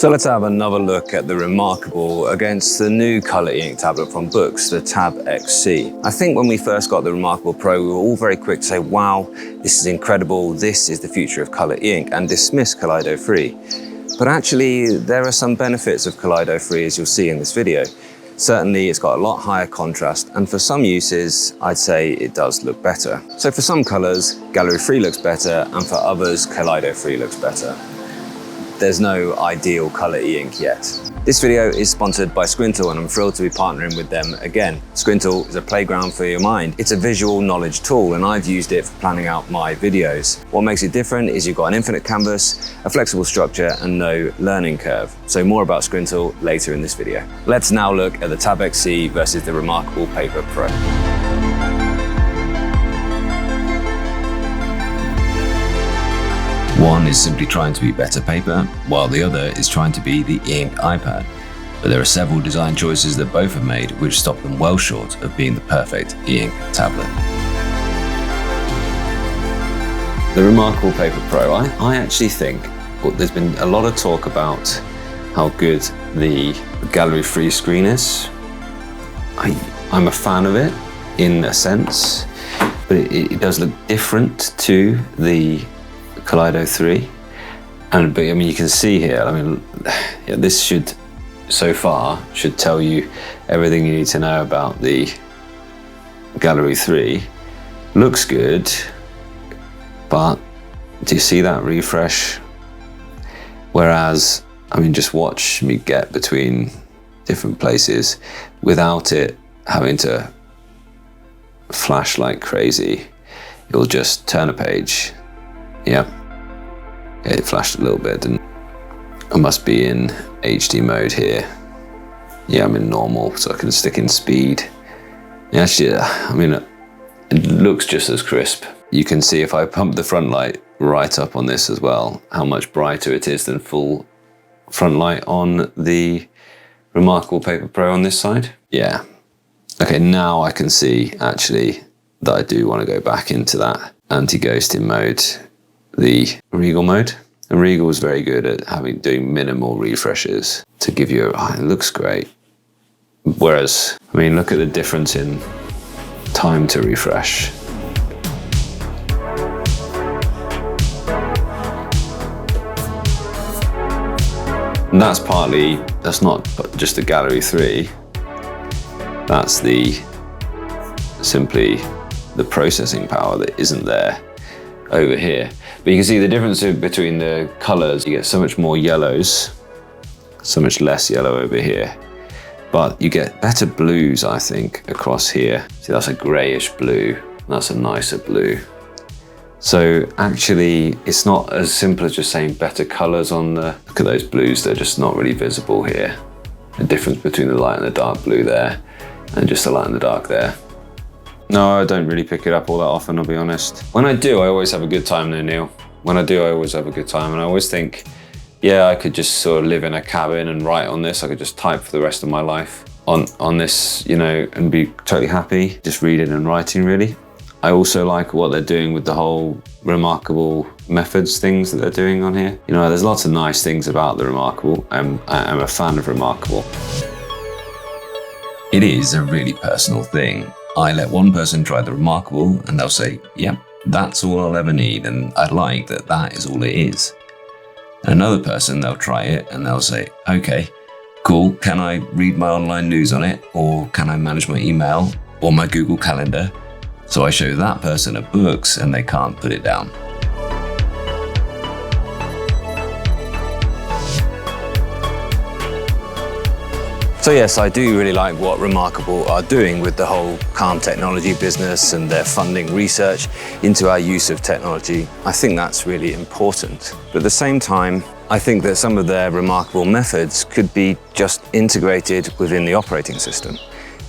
So let's have another look at the reMarkable against the new colour ink tablet from Boox, the Tab X C. I think when we first got the reMarkable Pro, we were all very quick to say, wow, this is incredible, this is the future of colour ink, and dismiss Kaleido Free. But actually, there are some benefits of Kaleido Free, as you'll see in this video. Certainly, it's got a lot higher contrast, and for some uses, I'd say it does look better. So for some colours, Gallery Free looks better, and for others, Kaleido Free looks better. There's no ideal colour e-ink yet. This video is sponsored by Squintle, and I'm thrilled to be partnering with them again. Squintle is a playground for your mind. It's a visual knowledge tool, and I've used it for planning out my videos. What makes it different is you've got an infinite canvas, a flexible structure, and no learning curve. So more about Squintle later in this video. Let's now look at the Tab X C versus the reMarkable Paper Pro. One is simply trying to be better paper, while the other is trying to be the e-ink iPad. But there are several design choices that both have made which stop them well short of being the perfect e-ink tablet. The reMarkable Paper Pro, I actually think, well, there's been a lot of talk about how good the Gallery Free screen is. I'm a fan of it in a sense, but it does look different to the Kaleido 3, but I mean, you can see here, I mean, yeah, this should, so far, should tell you everything you need to know about the Gallery 3. Looks good, but do you see that refresh? Whereas, I mean, just watch me get between different places without it having to flash like crazy. You'll just turn a page. Yeah, it flashed a little bit, and I must be in HD mode here. Yeah, I'm in normal, so I can stick in speed. Yeah, actually, I mean, it looks just as crisp. You can see if I pump the front light right up on this as well, how much brighter it is than full front light on the reMarkable Paper Pro on this side. Yeah. Okay, now I can see actually that I do want to go back into that anti-ghosting mode. The Regal mode, and Regal was very good at doing minimal refreshes to give you it looks great. Whereas, I mean, look at the difference in time to refresh. And that's not just the Gallery 3, that's simply the processing power that isn't there over here. But you can see the difference between the colors. You get so much more yellows, so much less yellow over here. But you get better blues, I think, across here. See, that's a grayish blue. That's a nicer blue. So actually, it's not as simple as just saying better colors on the, look at those blues, they're just not really visible here. The difference between the light and the dark blue there, and just the light and the dark there. No, I don't really pick it up all that often, I'll be honest. When I do, I always have a good time though, Neil. When I do, I always have a good time, and I always think, yeah, I could just sort of live in a cabin and write on this. I could just type for the rest of my life on this, you know, and be totally happy just reading and writing, really. I also like what they're doing with the whole reMarkable methods things that they're doing on here. You know, there's lots of nice things about the reMarkable. I'm a fan of reMarkable. It is a really personal thing. I let one person try the reMarkable and they'll say, yep, that's all I'll ever need, and I like that that is all it is. And another person, they'll try it and they'll say, okay, cool, can I read my online news on it? Or can I manage my email or my Google Calendar? So I show that person a Boox and they can't put it down. So yes, I do really like what reMarkable are doing with the whole calm technology business, and they're funding research into our use of technology. I think that's really important. But at the same time, I think that some of their reMarkable methods could be just integrated within the operating system.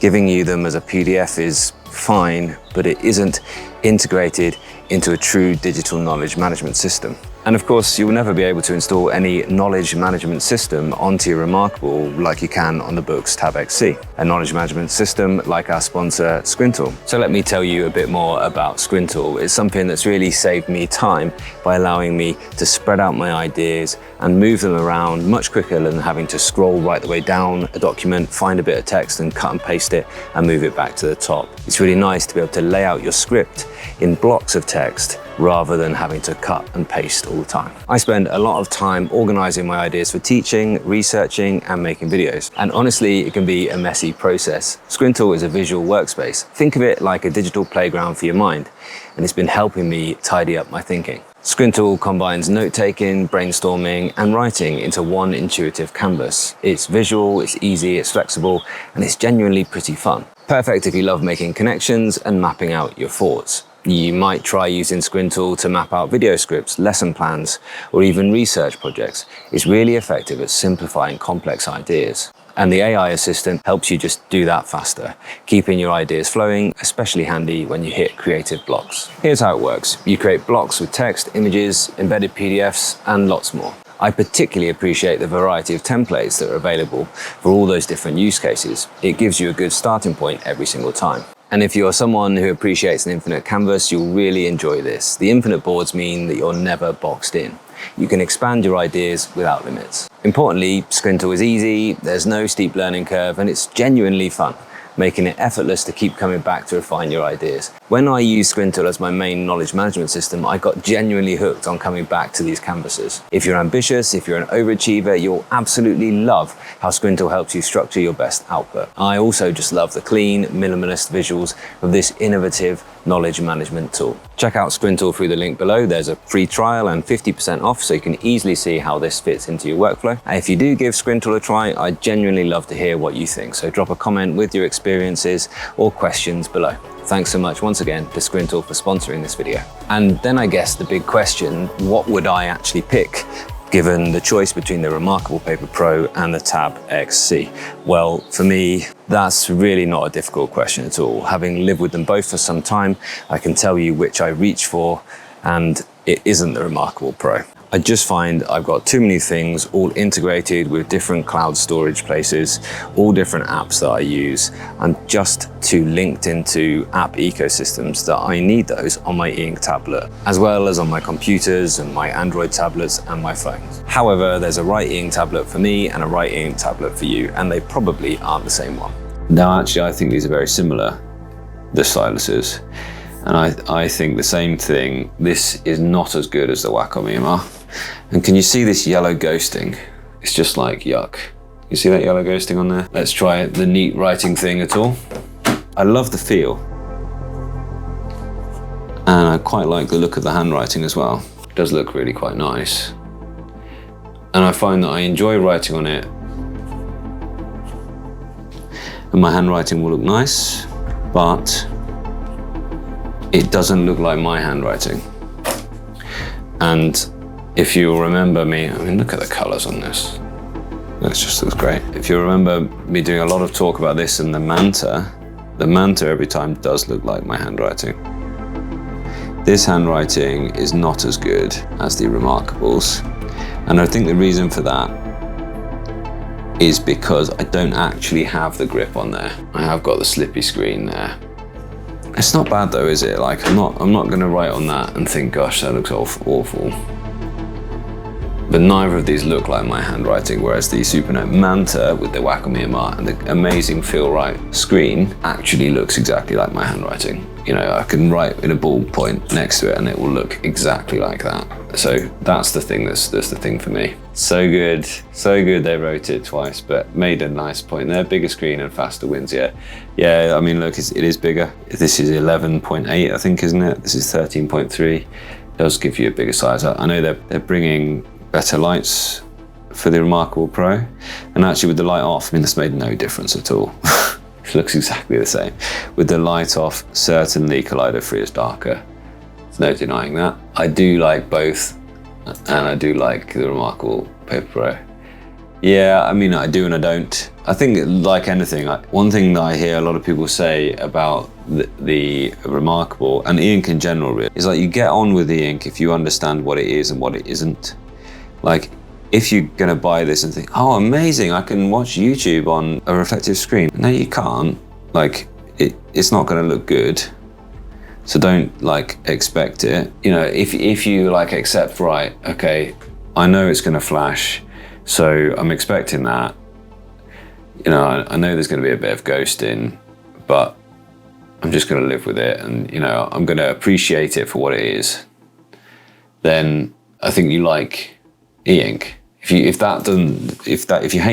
Giving you them as a PDF is fine, but it isn't integrated into a true digital knowledge management system. And of course, you will never be able to install any knowledge management system onto your reMarkable like you can on the Boox Tab X C, a knowledge management system like our sponsor, Squintle. So let me tell you a bit more about Squintle. It's something that's really saved me time by allowing me to spread out my ideas and move them around much quicker than having to scroll right the way down a document, find a bit of text and cut and paste it and move it back to the top. It's really nice to be able to lay out your script in blocks of text rather than having to cut and paste all the time. I spend a lot of time organizing my ideas for teaching, researching, and making videos. And honestly, it can be a messy process. Squintle is a visual workspace. Think of it like a digital playground for your mind, and it's been helping me tidy up my thinking. Squintle combines note-taking, brainstorming, and writing into one intuitive canvas. It's visual, it's easy, it's flexible, and it's genuinely pretty fun. Perfect if you love making connections and mapping out your thoughts. You might try using Squintle to map out video scripts, lesson plans, or even research projects. It's really effective at simplifying complex ideas. And the AI assistant helps you just do that faster, keeping your ideas flowing, especially handy when you hit creative blocks. Here's how it works. You create blocks with text, images, embedded PDFs, and lots more. I particularly appreciate the variety of templates that are available for all those different use cases. It gives you a good starting point every single time. And if you're someone who appreciates an infinite canvas, you'll really enjoy this. The infinite boards mean that you're never boxed in. You can expand your ideas without limits. Importantly, Squintle is easy, there's no steep learning curve, and it's genuinely fun, making it effortless to keep coming back to refine your ideas. When I used Squintle as my main knowledge management system, I got genuinely hooked on coming back to these canvases. If you're ambitious, if you're an overachiever, you'll absolutely love how Squintle helps you structure your best output. I also just love the clean, minimalist visuals of this innovative knowledge management tool. Check out Squintle through the link below. There's a free trial and 50% off, so you can easily see how this fits into your workflow. And if you do give Squintle a try, I'd genuinely love to hear what you think. So drop a comment with your experiences or questions below. Thanks so much once again to Squintle for sponsoring this video. And then I guess the big question, what would I actually pick given the choice between the reMarkable Paper Pro and the Tab X C? Well, for me, that's really not a difficult question at all. Having lived with them both for some time, I can tell you which I reach for, and it isn't the reMarkable Pro. I just find I've got too many things all integrated with different cloud storage places, all different apps that I use. I'm just too linked into app ecosystems that I need those on my e-ink tablet, as well as on my computers and my Android tablets and my phones. However, there's a right e-ink tablet for me and a right e-ink tablet for you, and they probably aren't the same one. Now, actually, I think these are very similar, the styluses. And I think the same thing. This is not as good as the Wacom Mira. And can you see this yellow ghosting? It's just like yuck. You see that yellow ghosting on there? Let's try the neat writing thing at all. I love the feel. And I quite like the look of the handwriting as well. It does look really quite nice. And I find that I enjoy writing on it. And my handwriting will look nice, but it doesn't look like my handwriting. And if you remember me, I mean, look at the colors on this. That just looks great. If you remember me doing a lot of talk about this and the manta every time does look like my handwriting. This handwriting is not as good as the reMarkables. And I think the reason for that is because I don't actually have the grip on there. I have got the slippy screen there. It's not bad though, is it? Like, I'm not gonna write on that and think, gosh, that looks awful. But neither of these look like my handwriting, whereas the Supernote Manta with the Wacom Mira and the amazing Feel Right screen actually looks exactly like my handwriting. You know, I can write in a ballpoint next to it and it will look exactly like that. So that's the thing that's the thing for me. So good they wrote it twice, but made a nice point there. Bigger screen and faster wins, yeah. Yeah, I mean, look, it is bigger. This is 11.8, I think, isn't it? This is 13.3. Does give you a bigger size. I know they're bringing better lights for the reMarkable Pro. And actually with the light off, I mean, this made no difference at all. It looks exactly the same. With the light off, certainly Kaleido 3 is darker. There's no denying that. I do like both, and I do like the reMarkable Paper Pro. Yeah, I mean, I do and I don't. I think, like anything, one thing that I hear a lot of people say about the reMarkable and e-ink in general really, is like you get on with e-ink if you understand what it is and what it isn't. Like if you're gonna buy this and think, oh amazing, I can watch YouTube on a reflective screen. No, you can't. Like it's not gonna look good. So don't like expect it. You know, if you like accept, right, okay, I know it's gonna flash, so I'm expecting that. You know, I know there's gonna be a bit of ghosting, but I'm just gonna live with it, and you know, I'm gonna appreciate it for what it is. Then I think you like e-ink. If you hate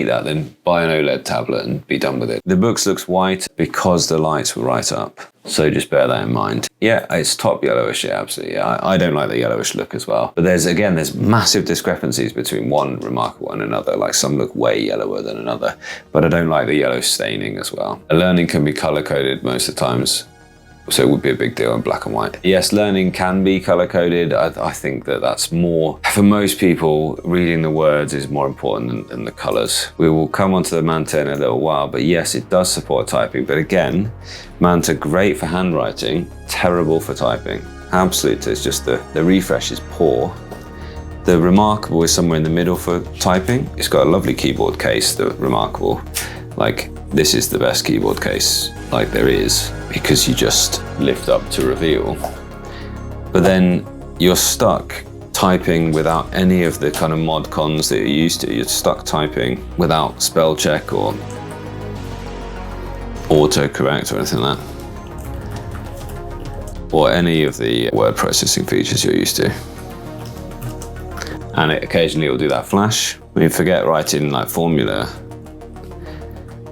that, then buy an OLED tablet and be done with it. The Boox looks white because the lights were right up. So just bear that in mind. Yeah, it's top yellowish, yeah, absolutely. Yeah, I don't like the yellowish look as well. But there's massive discrepancies between one reMarkable and another. Like some look way yellower than another, but I don't like the yellow staining as well. Learning can be color coded most of the times, so it would be a big deal in black and white. Yes, learning can be color-coded. I think that that's more, for most people, reading the words is more important than the colors. We will come onto the Manta in a little while, but yes, it does support typing. But again, Manta, great for handwriting, terrible for typing. Absolutely, it's just the refresh is poor. The reMarkable is somewhere in the middle for typing. It's got a lovely keyboard case, the reMarkable. Like, this is the best keyboard case like there is, because you just lift up to reveal. But then you're stuck typing without any of the kind of mod cons that you're used to. You're stuck typing without spell check or autocorrect or anything like that, or any of the word processing features you're used to. And occasionally it'll do that flash. I mean, forget writing like formula.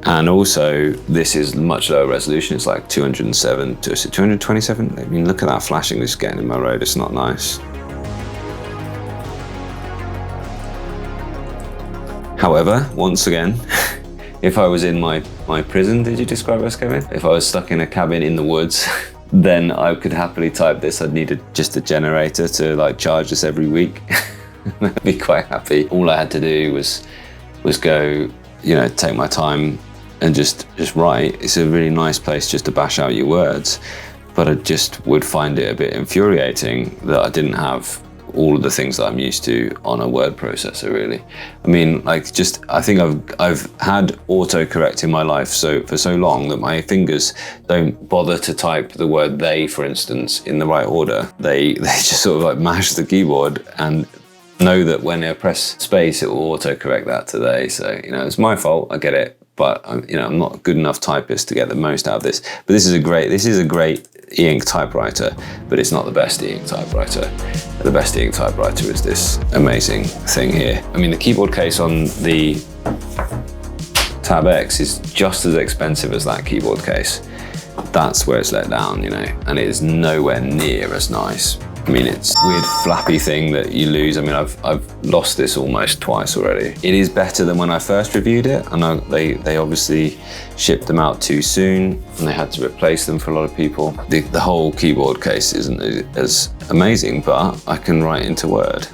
And also, this is much lower resolution. It's like 207 to 227. I mean, look at that flashing that's getting in my road. It's not nice. However, once again, if I was in my prison, did you describe us, Kevin? If I was stuck in a cabin in the woods, then I could happily type this. I'd need just a generator to like charge this every week. I'd be quite happy. All I had to do was go, you know, take my time and just write. It's a really nice place just to bash out your words, but I just would find it a bit infuriating that I didn't have all of the things that I'm used to on a word processor, really. I mean, like, I think I've had autocorrect in my life for so long that my fingers don't bother to type the word they, for instance, in the right order. They just sort of like mash the keyboard and know that when I press space, it will autocorrect that to they. So, you know, it's my fault, I get it. But you know, I'm not a good enough typist to get the most out of this. But this is a great e-ink typewriter, but it's not the best e-ink typewriter. The best e-ink typewriter is this amazing thing here. I mean, the keyboard case on the Tab X is just as expensive as that keyboard case. That's where it's let down, you know, and it is nowhere near as nice. I mean, it's a weird flappy thing that you lose. I mean, I've lost this almost twice already. It is better than when I first reviewed it. I know they obviously shipped them out too soon and they had to replace them for a lot of people. The whole keyboard case isn't as amazing, but I can write into Word.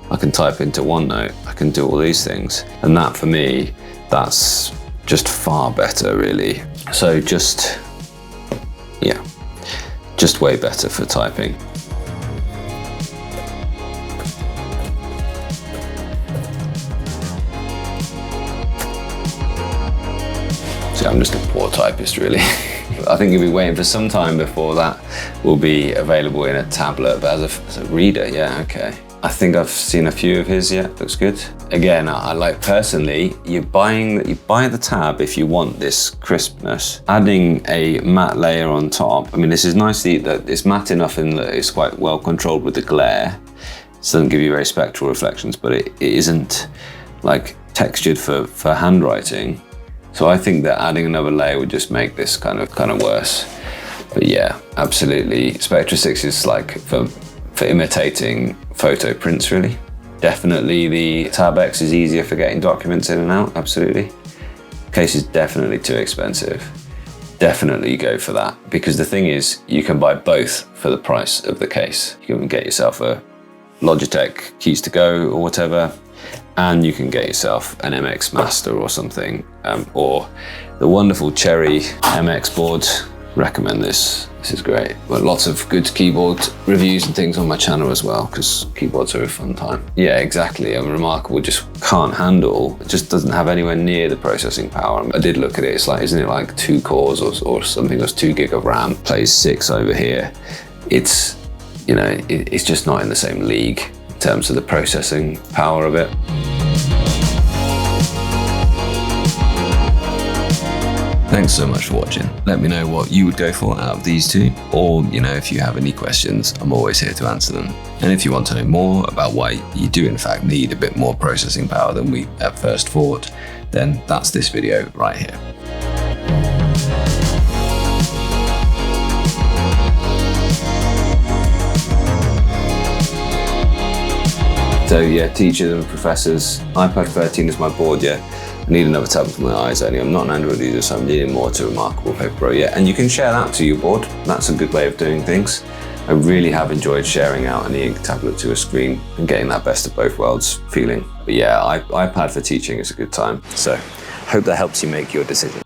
I can type into OneNote. I can do all these things. And that, for me, that's just far better, really. So just way better for typing. I'm just a poor typist, really. I think you'll be waiting for some time before that will be available in a tablet, but as a reader, yeah, okay. I think I've seen a few of his, yeah, looks good. Again, I like, personally, you buy the tab if you want this crispness. Adding a matte layer on top, I mean, this is nicely, that it's matte enough in that it's quite well controlled with the glare. It doesn't give you very spectral reflections, but it isn't like textured for handwriting. So I think that adding another layer would just make this kind of worse. But yeah, absolutely. Spectra 6 is like for imitating photo prints, really. Definitely the Tab X is easier for getting documents in and out, absolutely. Case is definitely too expensive. Definitely go for that. Because the thing is, you can buy both for the price of the case. You can get yourself a Logitech Keys to Go or whatever, and you can get yourself an MX Master or something, or the wonderful Cherry MX board. recommend this. This is great. But lots of good keyboard reviews and things on my channel as well, because keyboards are a fun time. Yeah, exactly. And reMarkable just can't handle, it just doesn't have anywhere near the processing power. I did look at it, it's like, isn't it like 2 cores or something that's 2 gig of RAM, plays 6 over here. It's, you know, it's just not in the same league in terms of the processing power of it. Thanks so much for watching. Let me know what you would go for out of these two, or, you know, if you have any questions, I'm always here to answer them. And if you want to know more about why you do in fact need a bit more processing power than we at first thought, then that's this video right here. So yeah, teachers and professors, iPad 13 is my board, yeah. I need another tablet for my eyes only. I'm not an Android user, so I'm needing more to reMarkable Paper Pro, yeah. And you can share that to your board. That's a good way of doing things. I really have enjoyed sharing out an e-ink tablet to a screen and getting that best of both worlds feeling. But yeah, iPad for teaching is a good time. So, hope that helps you make your decision.